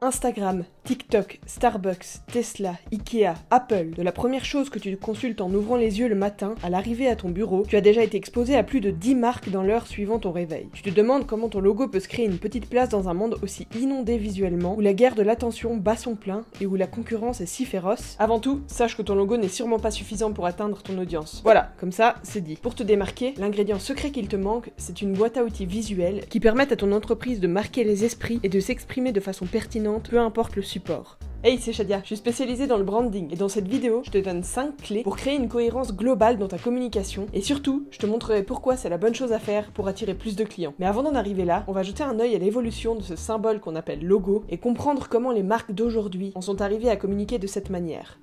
Instagram, TikTok, Starbucks, Tesla, Ikea, Apple, de la première chose que tu consultes en ouvrant les yeux le matin, à l'arrivée à ton bureau, tu as déjà été exposé à plus de 10 marques dans l'heure suivant ton réveil. Tu te demandes comment ton logo peut se créer une petite place dans un monde aussi inondé visuellement, où la guerre de l'attention bat son plein et où la concurrence est si féroce. Avant tout, sache que ton logo n'est sûrement pas suffisant pour atteindre ton audience. Voilà, comme ça, c'est dit. Pour te démarquer, l'ingrédient secret qu'il te manque, c'est une boîte à outils visuelle qui permette à ton entreprise de marquer les esprits et de s'exprimer de façon pertinente, peu importe le support. Hey, c'est Shadia, je suis spécialisée dans le branding et dans cette vidéo, je te donne 5 clés pour créer une cohérence globale dans ta communication et surtout, je te montrerai pourquoi c'est la bonne chose à faire pour attirer plus de clients. Mais avant d'en arriver là, on va jeter un œil à l'évolution de ce symbole qu'on appelle logo et comprendre comment les marques d'aujourd'hui en sont arrivées à communiquer de cette manière.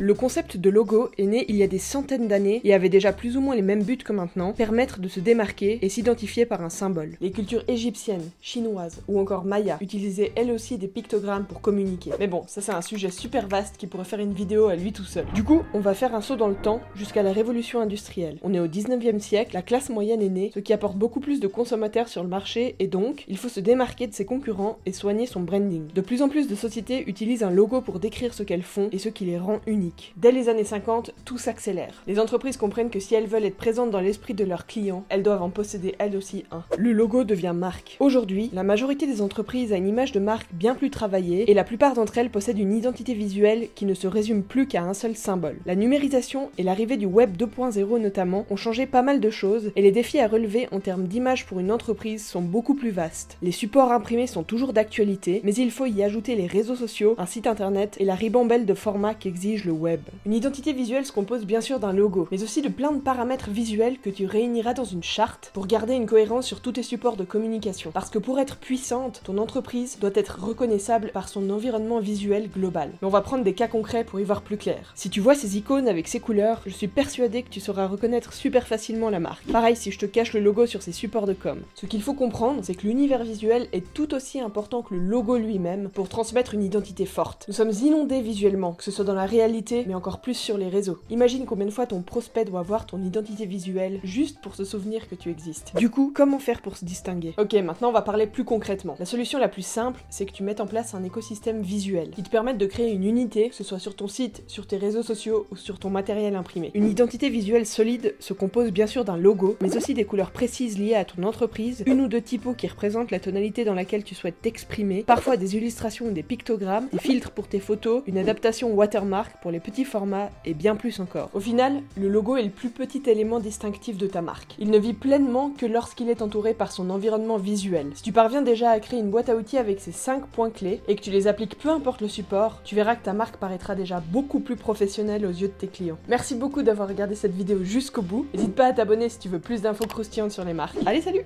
Le concept de logo est né il y a des centaines d'années et avait déjà plus ou moins les mêmes buts que maintenant, permettre de se démarquer et s'identifier par un symbole. Les cultures égyptiennes, chinoises ou encore mayas utilisaient elles aussi des pictogrammes pour communiquer. Mais bon, ça c'est un sujet super vaste qui pourrait faire une vidéo à lui tout seul. Du coup, on va faire un saut dans le temps jusqu'à la révolution industrielle. On est au 19e siècle, la classe moyenne est née, ce qui apporte beaucoup plus de consommateurs sur le marché et donc, il faut se démarquer de ses concurrents et soigner son branding. De plus en plus de sociétés utilisent un logo pour décrire ce qu'elles font et ce qui les rend uniques. Dès les années 50, tout s'accélère. Les entreprises comprennent que si elles veulent être présentes dans l'esprit de leurs clients, elles doivent en posséder elles aussi un. Le logo devient marque. Aujourd'hui, la majorité des entreprises a une image de marque bien plus travaillée et la plupart d'entre elles possèdent une identité visuelle qui ne se résume plus qu'à un seul symbole. La numérisation et l'arrivée du web 2.0 notamment ont changé pas mal de choses et les défis à relever en termes d'image pour une entreprise sont beaucoup plus vastes. Les supports imprimés sont toujours d'actualité, mais il faut y ajouter les réseaux sociaux, un site internet et la ribambelle de formats qu'exige le web. Une identité visuelle se compose bien sûr d'un logo, mais aussi de plein de paramètres visuels que tu réuniras dans une charte pour garder une cohérence sur tous tes supports de communication. Parce que pour être puissante, ton entreprise doit être reconnaissable par son environnement visuel global. Mais on va prendre des cas concrets pour y voir plus clair. Si tu vois ces icônes avec ces couleurs, je suis persuadée que tu sauras reconnaître super facilement la marque. Pareil si je te cache le logo sur ces supports de com. Ce qu'il faut comprendre, c'est que l'univers visuel est tout aussi important que le logo lui-même pour transmettre une identité forte. Nous sommes inondés visuellement, que ce soit dans la réalité, mais encore plus sur les réseaux. Imagine combien de fois ton prospect doit voir ton identité visuelle juste pour se souvenir que tu existes. Du coup, comment faire pour se distinguer? Ok, maintenant on va parler plus concrètement. La solution la plus simple, c'est que tu mettes en place un écosystème visuel qui te permette de créer une unité, que ce soit sur ton site, sur tes réseaux sociaux ou sur ton matériel imprimé. Une identité visuelle solide se compose bien sûr d'un logo, mais aussi des couleurs précises liées à ton entreprise, une ou deux typos qui représentent la tonalité dans laquelle tu souhaites t'exprimer, parfois des illustrations ou des pictogrammes, des filtres pour tes photos, une adaptation watermark pour les petits formats et bien plus encore. Au final, le logo est le plus petit élément distinctif de ta marque. Il ne vit pleinement que lorsqu'il est entouré par son environnement visuel. Si tu parviens déjà à créer une boîte à outils avec ces 5 points clés et que tu les appliques peu importe le support, tu verras que ta marque paraîtra déjà beaucoup plus professionnelle aux yeux de tes clients. Merci beaucoup d'avoir regardé cette vidéo jusqu'au bout. N'hésite pas à t'abonner si tu veux plus d'infos croustillantes sur les marques. Allez, salut!